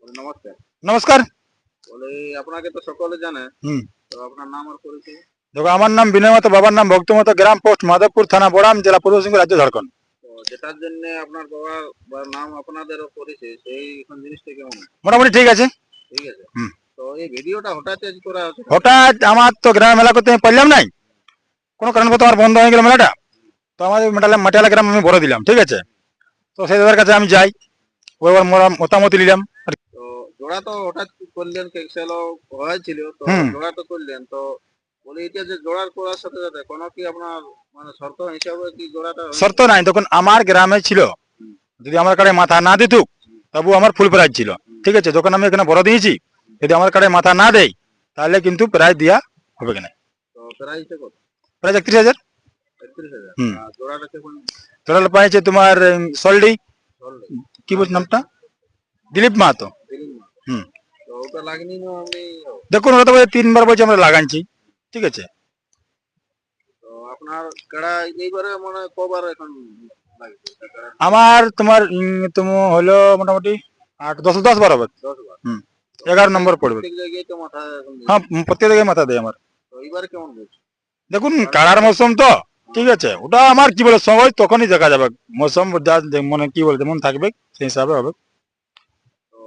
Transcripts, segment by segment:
নমস্কার। নমস্কার। বলে আপনাকে তো সকলে জানে। হুম। তো আপনার নাম আর পরিচয়? দেখো, আমার নাম বিনয় মাতো, বাবার নাম ভক্ত মাতো, গ্রাম পোস্ট মাধবপুর, থানা বড়াম, জেলা পূর্ব সিংহপুর, রাজ্য ঝাড়খণ্ড। তো যেটার জন্য আপনার বাবার বা নাম আপনাদেরও পরিচয়, সেই এখন জিনিসটা কেমন? মোটামুটি ঠিক আছে। ঠিক আছে। হুম। তো এই ভিডিওটা হঠাৎ চেঞ্জ করা হচ্ছে কেন? হঠাৎ আমার তো গ্রামে মেলা করতে আমি পারলাম নাই, কোনো কারণবশত আমার বন্ধ হয়ে গেল মেলাটা। তো আমাদের মাটিয়ালা গ্রাম আমি বলে দিলাম, ঠিক আছে। তো সেই দাদার কাছে আমি যাই, ওই ওর মতামত নিলাম। তো জোড়া তো হঠাৎ করলেন, ক্যান্সেলও হয়েছিল, তো হুম। জোড়া তো করলেন। তো বলি এটা যে জোড়ার করার সাথে সাথে কোনো কি আপনার মানে শর্ত হিসাবে কি জোড়াটা হয়েছে? শর্ত নাই, তখন আমার গ্রামে ছিল, হুম, যদি আমার কাড়ে মাথা না দিত তবু আমার ফুল প্রাইজ ছিল, ঠিক আছে। যখন আমি এখানে বড় দিয়েছি, যদি আমার কাড়ে মাথা না দেয় তাহলে কিন্তু প্রাইজ দেওয়া হবে কিনা। তো প্রাইসটা কত? প্রাইজ 31,000। 31,000। হুম। আর জোড়াটা কেমন? টোটাল পাইছে তোমার সল্ডি, চলবে। কি বলছে নামটা, দিলীপ মাহাতো। হুম। তো ওটা লাগনি না আমি। দেখুন, ওরা তো বলছে 3বার বলছে আমরা লাগাচ্ছি, ঠিক আছে। তো আপনার কাড়া এইবারে মনে হয় কবার এখন লাগবে কাড়া? আমার তোমার হলো মোটামুটি 8, 10, 10 বার হবে। 10 বার। হুম। 11 নম্বর পড়বে। প্রত্যেক জায়গায় তো মাথা এখন দিচ্ছে। হ্যাঁ, প্রত্যেক জায়গায় মাথা দেয় আমার। তো এইবারে কেমন বলছে? দেখুন, কাড়ার মৌসুম তো, ঠিক আছে, ওটা আমার কি বলে সময় তখনই দেখা যাবে। মৌসুম যা মানে কি বলে যেমন থাকবে সেই হিসাবে হবে। তো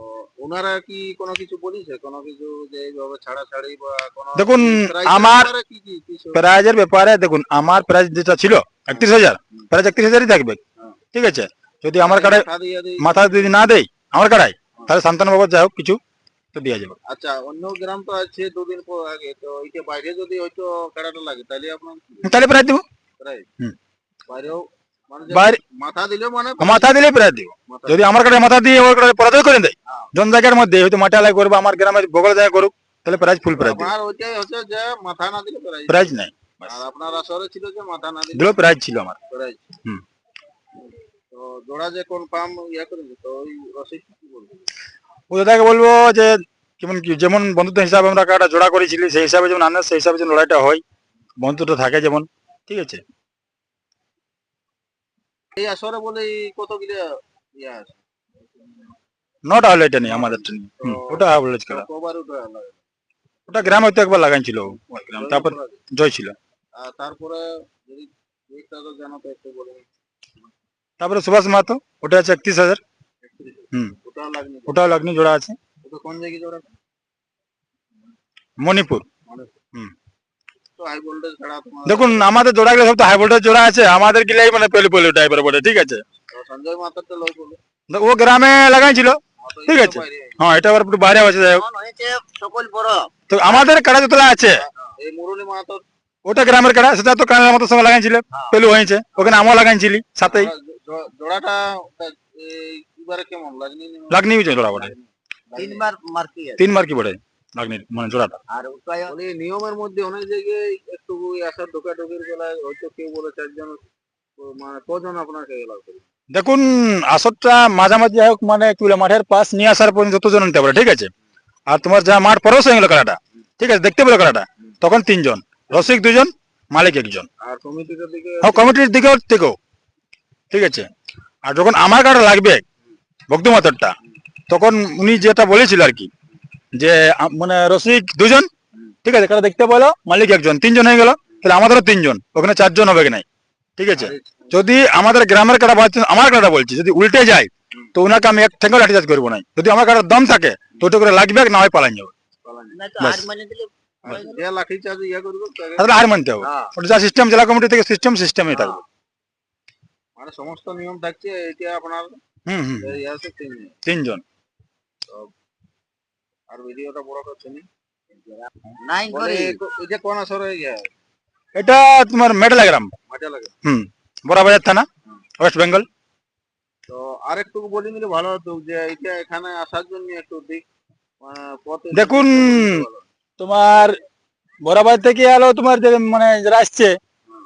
ওনারা কি কোনো কিছু বলেছে, কোনো কিছু যে এইভাবে ছাড়াছাড়ি বা কোনো দেখুন, প্রাইসের আমার ব্যাপারে কি কিছু? প্রাইজের ব্যাপারে দেখুন, আমার প্রাইজ যেটা ছিল 31,000, প্রাইজ 31,000ই থাকবে, হ্যাঁ। ঠিক আছে। যদি আমার কাড়ায় মাথা দিয়ে দিই। মাথা যদি না দেয় আমার কাড়ায়, তাহলে সান্তান বাবদ যাই হোক কিছু তো দেওয়া যাবে। আচ্ছা, অন্য গ্রাম তো আছে দুদিন পর আগে, তো ওইটা বাইরে যদি হয়তো কাড়াটা লাগে তাহলে আপনার তাহলে প্রাইজ দেবো। প্রাইস হুম। বাইরেও মানে বাইরে মাথা দিলেও মানে মাথা দিলে প্রাইজ দিব। মাথা যদি আমার কাছে মাথা দিয়ে ওর কাছে পরাজয় করে দেয়, হ্যাঁ। জন জায়গার মধ্যে হয়তো মাটিয়ালায় করবো, আমার গ্রামের বগল জায়গায় করুক, তাহলে প্রাইজ ফুল প্রাইজ দেবো। আপনার ওইটাই হচ্ছে যে মাথা না দিলে প্রাইজ। প্রাইজ নাই, আর আপনার আসরে ছিল যে মাথা না দিলে দিলেও প্রাইজ ছিল আমার। প্রাইজ। হুম। তো জোড়া যে কনফার্ম ইয়া করেছে, তো ওই রসিদ কি বলবো? ও দাদাকে বলবো যে কেমন কি, যেমন বন্ধুত্ব হিসাবে আমরা কাটা জোড়া করেছিলি সেই হিসাবে যেমন আনে, সেই হিসাবে যেন লড়াইটা হয়, বন্ধুত্ব থাকে যেমন, ঠিক আছে। এই আসরে বলে কত গিলা ইয়া আছে? 9টা হলো, এটা নেই আমাদের ট্রেনিং। ওটা বলে তো খেলা, কবার ওটা লাগে? ওটা গ্রাম হয়তো একবার লাগাইছিল ওই গ্রাম, তারপর জয় ছিল। আর তারপরে যদি একটা তো জানো তো একটু বলে। তারপরে সুভাষ মাহাতো, ওটা আছে 31,000। হুম। ওটা লাগনি। ওটাও লাগনি, জোড়া আছে ওটা কোন জায়গায় জোড়া? মণিপুর। মানে হুম। তো হাই ভোল্টেজ ছাড়া তোমার দেখুন, আমাদের জোড়া গুলো সব তো হাই ভোল্টেজ জোড়া আছে, আমাদের গিলাই মানে পেলে পেলে টাইপের বটে, ঠিক আছে। তো সঞ্জয় মাতার তো লয় বলে। ও গ্রামে লাগাইছিল, তো ঠিক এটা তো আছে। বাইরে। হ্যাঁ, এটা আবার একটু বাইরে আছে, যাই হোক। হয়েছে সকল বড়। তো আমাদের কাড়া যেতলা আছে, এই মুরলী মাহাতো ওটা গ্রামের কাড়া, সেটা তো কানের মতো সঙ্গে লাগাইছিল, পেলু হয়েছে, ওখানে আমও লাগাইছিলি সাথেই। জোড়াটা এবারে কেমন লাগনি? লাগনি হয়েছে জোড়া বটে, 3 বার মার্কি আছে। 3বার কি বটে লাগনির মানে জোড়াটা। আর ওটাই বলি নিয়মের মধ্যে অনেক জায়গায় একটু আসার ঢোকাঢুকির বেলায় হয়তো কেউ বলে 4 জন, মানে কজন আপনাকে এলাও করে? দেখুন, আসরটা মাঝামাঝি হোক, মানে কি বলে মাঠের পাশ নিয়ে আসার পর্যন্ত যতজন নিতে পারে, ঠিক আছে। আর তোমার যা মাঠ পরশ হয়ে গেল খেলাটা, ঠিক আছে, দেখতে পেলো খেলাটা, তখন 3জন, রসিক 2জন, মালিক 1জন। আর কমিটির দিকে হ্যাঁ, কমিটির দিকেও থেকেও, ঠিক আছে। আর যখন আমার কাটা লাগবে ভক্তি মাতরটা, তখন উনি যেটা বলেছিল আর কি, যে মানে রসিক 2জন, ঠিক আছে, খেলা দেখতে পেলো, মালিক 1জন, 3জন হয়ে গেল। তাহলে আমাদেরও 3জন, ওখানে 4জন হবে কি নাই, ঠিক আছে। যদি আমাদের গ্রামের কাটা আমার কাটা বলছি, যদি উল্টে যায় তো ওনাকে আমি এক ঠেঙ্গা লাঠিচার্জ করবো নাই। যদি আমার কাটার দম থাকে তো ওটা করে লাগবে, না হয় পালান যাবে, ব্যাস। যে লাঠি চার্জ ইয়া করবে তাহলে হার মানতে হবে, ওটা যা সিস্টেম, জেলা কমিটি থেকে সিস্টেমই থাকবে। মানে সমস্ত নিয়ম থাকছে, এটা আপনার হুম হুম, এই আছে 3 জন। 3জন। আর ভিডিওটা বড় করছে নি নাই করে এই যে কোন আসরে ইয়া এটা তোমার মেডেলা গ্রাম। মজা লাগে। হুম। বড়াবাজার থানা, ওয়েস্ট বেঙ্গল। তো আর একটু বলে নিলে ভালো হতো যে এটা এখানে আসার জন্য একটু দিক পথে দেখুন, তোমার বড়াবাজার থেকে এলো, তোমার যে মানে যারা আসছে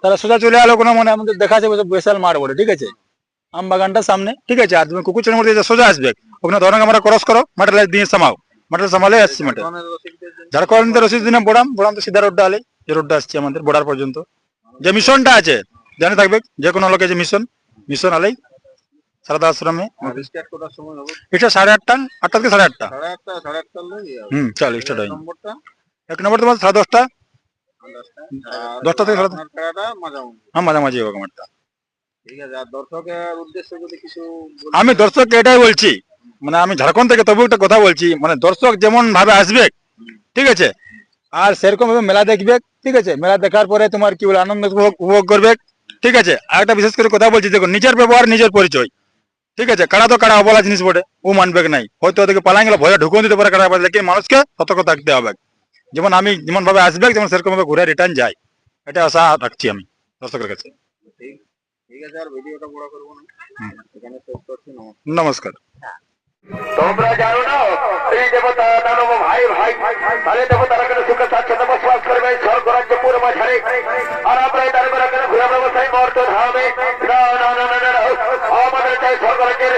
তারা সোজা চলে এলো, কোনো মানে আমাদের দেখা যাবে বিশাল মাঠ বলে, ঠিক আছে, আম বাগানটার সামনে, ঠিক আছে। আর তুমি কুকুরচের মধ্যে যে সোজা আসবে, ওখানে ধরনের আমরা ক্রস করো, মাঠের লাইট দিয়ে সামাও, মাঠের সামালে আসছি মাঠে। ঝাড়খণ্ড রসিদ দিনে বড়াম, বড়াম তো সিধা রোডটা আলে, যে রোডটা আসছে আমাদের বর্ডার পর্যন্ত, যে মিশনটা আছে জানে থাকবে, যে কোনো লোকে যে মিশন আলেই সারদা আশ্রমে। স্টার্ট করার সময় হবে এটা 8:30, 8টা থেকে 8:30। 8:30 লেগে যাবে। চল স্টার্ট হয়। নম্বরটা 1 নম্বর তোমার 10:30, 10টা থেকে 10:30। আপনার খেলাটা মাঝামাঝি। হ্যাঁ, মাঝামাঝি হবে আমারটা। ঠিক আছে, আর দর্শকের উদ্দেশ্যে যদি কিছু আমি দর্শককে এটাই বলছি, মানে আমি ঝাড়খণ্ড থেকে তবু একটা কথা বলছি, মানে দর্শক যেমন ভাবে আসবে, ঠিক আছে, আর সেরকম ভাবে মেলা দেখবে, ঠিক আছে, মেলা দেখার পরে তোমার কি বলে আনন্দ উপভোগ করবে, ঠিক আছে। আর একটা বিশেষ করে কথা বলছি, দেখো নিজের ব্যবহার নিজের পরিচয়, ঠিক আছে। কাড়া তো কাড়া অবলা জিনিস বটে, ও মানবে নাই, হয়তো ওদেরকে পালাই গেলে ভয়ে ঢুকিয়ে দিতে পারে কাড়া বাজলে, কি মানুষকে সতর্ক থাকতে হবে। যেমন আমি যেমন ভাবে আসবে, যেমন সেরকম ভাবে ঘুরে রিটার্ন যায়, এটা আশা রাখছি আমি দর্শকের কাছে। ঠিক ঠিক আছে, আর ভিডিওটা বড় করবো না, এখানে শেষ করছি। নমস্কার। নমস্কার। তোমরা জানো না এই দেবতা দানব ভাই ভাই তাহলে দেবতারা কেন সুখে স্বাচ্ছন্দ্যে বসবাস করবে স্বর্গ রাজ্য পুরো মাঝারে, আর আমরা এই দানবেরা কেন ঘুরে ব্যবসায় মর্ত ধামে? না না না না না, আমাদের চাই স্বর্গ রাজ্যের